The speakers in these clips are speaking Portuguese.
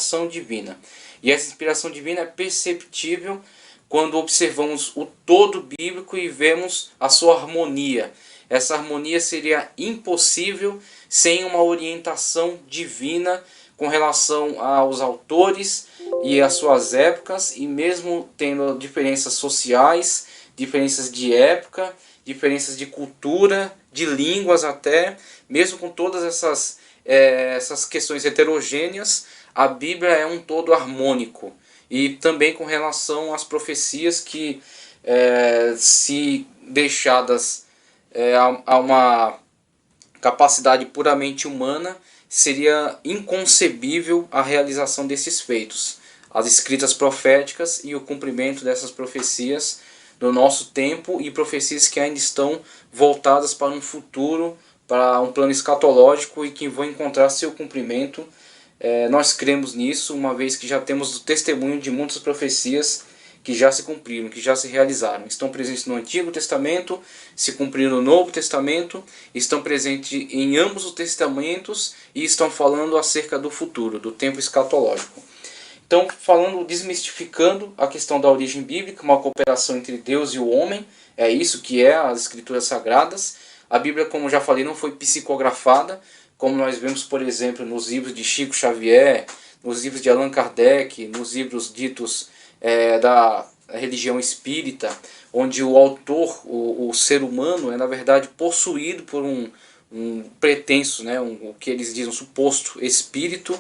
inspiração divina. E essa inspiração divina é perceptível quando observamos o todo bíblico e vemos a sua harmonia. Essa harmonia seria impossível sem uma orientação divina com relação aos autores e às suas épocas, e mesmo tendo diferenças sociais, diferenças de época, diferenças de cultura, de línguas até, mesmo com todas essas questões heterogêneas, a Bíblia é um todo harmônico. E também com relação às profecias que, se deixadas a uma capacidade puramente humana, seria inconcebível a realização desses feitos. As escritas proféticas e o cumprimento dessas profecias do nosso tempo, e profecias que ainda estão voltadas para um futuro, para um plano escatológico e que vão encontrar seu cumprimento. Nós cremos nisso, uma vez que já temos o testemunho de muitas profecias que já se cumpriram, que já se realizaram. Estão presentes no Antigo Testamento, se cumpriram no Novo Testamento, estão presentes em ambos os testamentos e estão falando acerca do futuro, do tempo escatológico. Então, desmistificando a questão da origem bíblica, uma cooperação entre Deus e o homem, é isso que é as Escrituras Sagradas. A Bíblia, como já falei, não foi psicografada, como nós vemos, por exemplo, nos livros de Chico Xavier, nos livros de Allan Kardec, nos livros ditos da religião espírita, onde o autor, o ser humano, é na verdade possuído por um pretenso, o que eles dizem, um suposto espírito,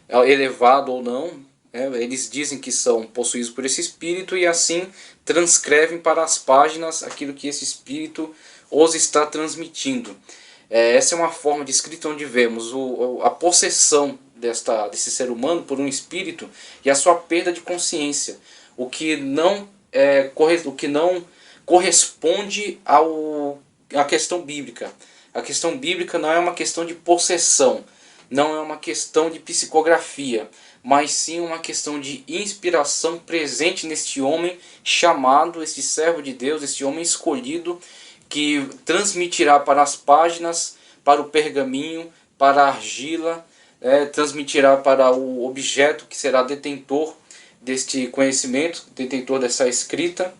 elevado ou não. Eles dizem que são possuídos por esse espírito e assim transcrevem para as páginas aquilo que esse espírito os está transmitindo. Essa é uma forma de escrita onde vemos a possessão desse ser humano por um espírito e a sua perda de consciência, o que não corresponde à questão bíblica. A questão bíblica não é uma questão de possessão, não é uma questão de psicografia, mas sim uma questão de inspiração presente neste homem chamado, este servo de Deus, este homem escolhido, que transmitirá para as páginas, para o pergaminho, para a argila, transmitirá para o objeto que será detentor deste conhecimento, detentor dessa escrita,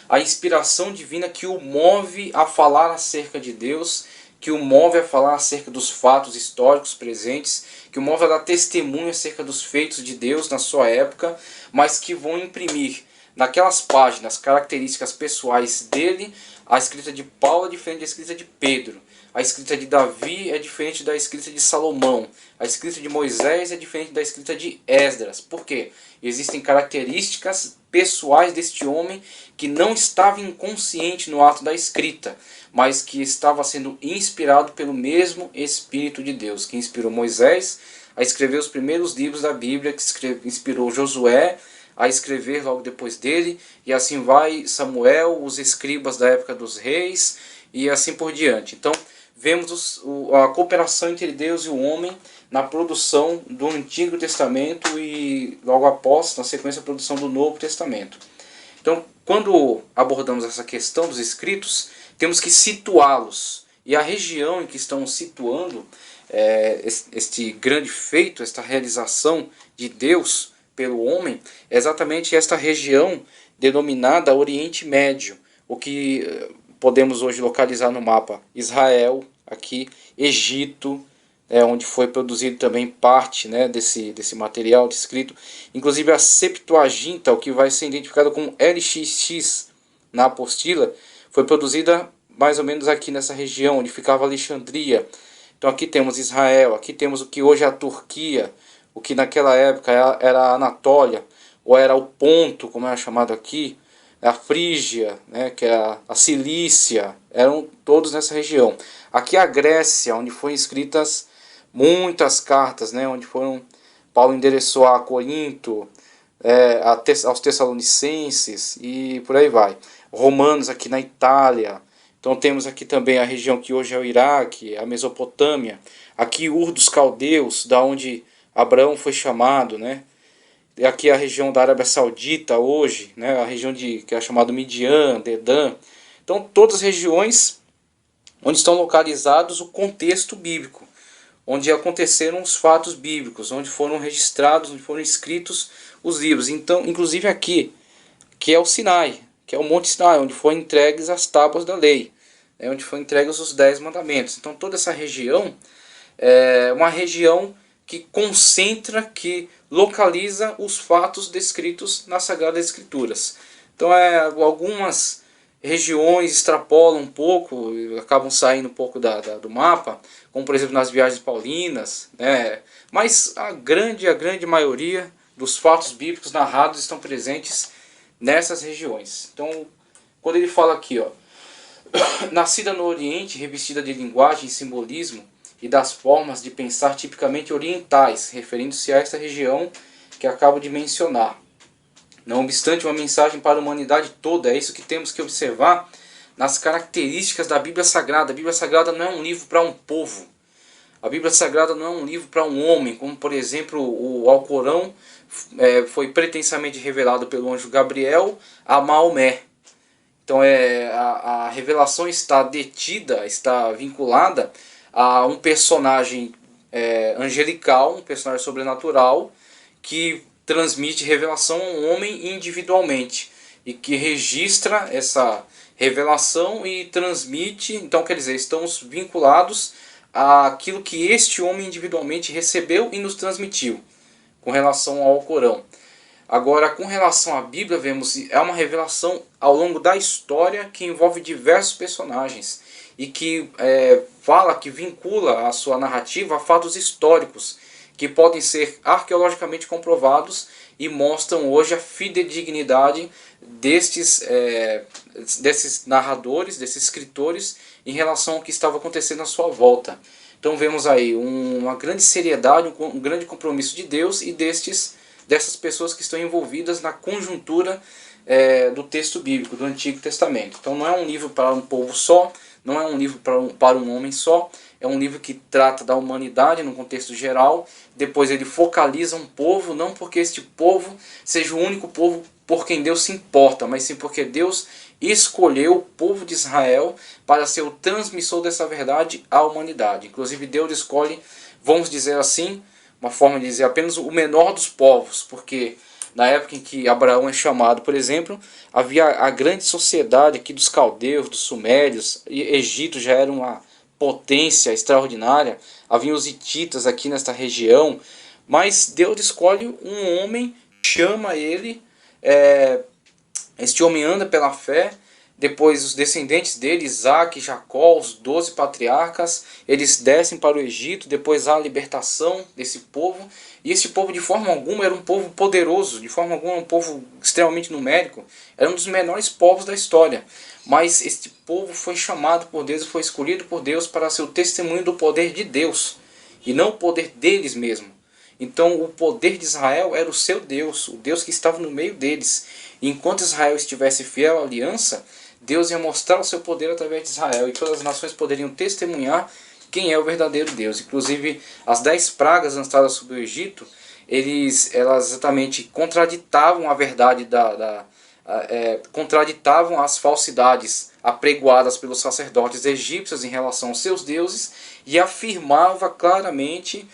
a inspiração divina que o move a falar acerca de Deus, que o move a falar acerca dos fatos históricos presentes, que o move a dar testemunho acerca dos feitos de Deus na sua época, mas que vão imprimir naquelas páginas características pessoais dele. A escrita de Paulo é diferente da escrita de Pedro. A escrita de Davi é diferente da escrita de Salomão. A escrita de Moisés é diferente da escrita de Esdras. Por quê? Existem características pessoais deste homem que não estava inconsciente no ato da escrita, mas que estava sendo inspirado pelo mesmo Espírito de Deus, que inspirou Moisés a escrever os primeiros livros da Bíblia, que inspirou Josué a escrever logo depois dele, e assim vai Samuel, os escribas da época dos reis, e assim por diante. Então, vemos a cooperação entre Deus e o homem na produção do Antigo Testamento e logo após, na sequência, a produção do Novo Testamento. Então, quando abordamos essa questão dos escritos, temos que situá-los. E a região em que estão situando este grande feito, esta realização de Deus pelo homem, é exatamente esta região denominada Oriente Médio, o que podemos hoje localizar no mapa Israel, aqui Egito, onde foi produzido também parte desse material descrito. Inclusive a Septuaginta, o que vai ser identificado como LXX na apostila, foi produzida mais ou menos aqui nessa região, onde ficava Alexandria. Então aqui temos Israel, aqui temos o que hoje é a Turquia, o que naquela época era a Anatólia, ou era o Ponto, como é chamado aqui, a Frígia, que é a Cilícia, eram todos nessa região. Aqui a Grécia, onde foram escritas muitas cartas, onde Paulo endereçou a Corinto, aos Tessalonicenses e por aí vai. Romanos aqui na Itália. Então temos aqui também a região que hoje é o Iraque, a Mesopotâmia. Aqui Ur dos Caldeus, da onde Abraão foi chamado, E aqui a região da Arábia Saudita hoje, a região que é chamada Midian, Dedã. Então todas as regiões onde estão localizados o contexto bíblico, onde aconteceram os fatos bíblicos, onde foram registrados, onde foram escritos os livros. Então, inclusive aqui, que é o Sinai, que é o Monte Sinai, onde foram entregues as tábuas da lei, onde foram entregues os 10 mandamentos. Então toda essa região é uma região que concentra, que localiza os fatos descritos nas Sagradas Escrituras. Então algumas regiões extrapolam um pouco, acabam saindo um pouco do mapa, como por exemplo nas viagens paulinas, né? Mas a grande maioria dos fatos bíblicos narrados estão presentes nessas regiões. Então, quando ele fala aqui, ó, nascida no Oriente, revestida de linguagem e simbolismo e das formas de pensar tipicamente orientais, referindo-se a esta região que acabo de mencionar. Não obstante, uma mensagem para a humanidade toda, é isso que temos que observar nas características da Bíblia Sagrada. A Bíblia Sagrada não é um livro para um povo. A Bíblia Sagrada não é um livro para um homem, como por exemplo o Alcorão foi pretensamente revelado pelo anjo Gabriel a Maomé. Então a revelação está detida, está vinculada a um personagem angelical, um personagem sobrenatural, que transmite revelação a um homem individualmente e que registra essa revelação e transmite. Então quer dizer, estamos vinculados àquilo que este homem individualmente recebeu e nos transmitiu com relação ao Corão. Agora, com relação à Bíblia, vemos é uma revelação ao longo da história que envolve diversos personagens e que fala, que vincula a sua narrativa a fatos históricos que podem ser arqueologicamente comprovados e mostram hoje a fidedignidade desses narradores, desses escritores em relação ao que estava acontecendo à sua volta. Então vemos aí uma grande seriedade, um grande compromisso de Deus e dessas pessoas que estão envolvidas na conjuntura do texto bíblico, do Antigo Testamento. Então não é um livro para um povo só, não é um livro para um homem só, é um livro que trata da humanidade no contexto geral. Depois ele focaliza um povo, não porque este povo seja o único povo por quem Deus se importa, mas sim porque Deus escolheu o povo de Israel para ser o transmissor dessa verdade à humanidade. Inclusive Deus escolhe, vamos dizer assim, uma forma de dizer, apenas o menor dos povos, porque na época em que Abraão é chamado, por exemplo, havia a grande sociedade aqui dos caldeus, dos sumérios, e Egito já era uma potência extraordinária, havia os hititas aqui nesta região, mas Deus escolhe um homem, chama ele, este homem anda pela fé. Depois os descendentes dele, Isaac, Jacó, os 12 patriarcas, eles descem para o Egito. Depois há a libertação desse povo. E esse povo de forma alguma era um povo poderoso, de forma alguma um povo extremamente numérico. Era um dos menores povos da história. Mas este povo foi chamado por Deus e foi escolhido por Deus para ser o testemunho do poder de Deus. E não o poder deles mesmos. Então o poder de Israel era o seu Deus, o Deus que estava no meio deles. E enquanto Israel estivesse fiel à aliança, Deus ia mostrar o seu poder através de Israel, e todas as nações poderiam testemunhar quem é o verdadeiro Deus. Inclusive, as 10 pragas lançadas sobre o Egito, elas exatamente contraditavam a verdade, contraditavam as falsidades apregoadas pelos sacerdotes egípcios em relação aos seus deuses, e afirmava claramente,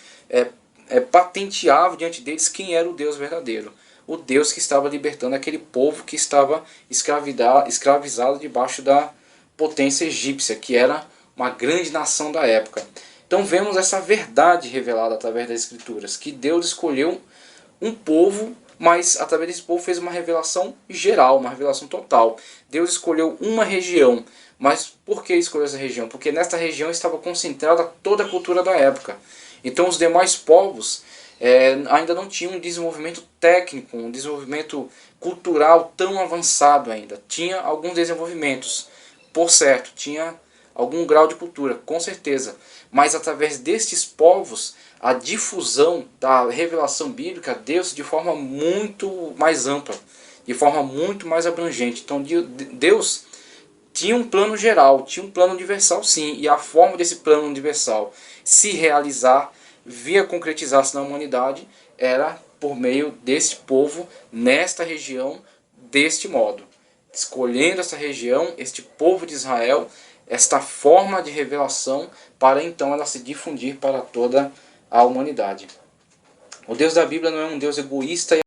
patenteava diante deles quem era o Deus verdadeiro. O Deus que estava libertando aquele povo que estava escravizado debaixo da potência egípcia, que era uma grande nação da época. Então vemos essa verdade revelada através das Escrituras, que Deus escolheu um povo, mas através desse povo fez uma revelação geral, uma revelação total. Deus escolheu uma região, mas por que escolheu essa região? Porque nesta região estava concentrada toda a cultura da época. Então os demais povos ainda não tinham um desenvolvimento técnico, um desenvolvimento cultural tão avançado ainda. Tinha alguns desenvolvimentos, por certo, tinha algum grau de cultura, com certeza. Mas através destes povos, a difusão da revelação bíblica deu-se de forma muito mais ampla, de forma muito mais abrangente. Então Deus tinha um plano geral, tinha um plano universal sim, e a forma desse plano universal se realizar, via concretizar-se na humanidade, era por meio deste povo, nesta região, deste modo. Escolhendo essa região, este povo de Israel, esta forma de revelação para então ela se difundir para toda a humanidade. O Deus da Bíblia não é um Deus egoísta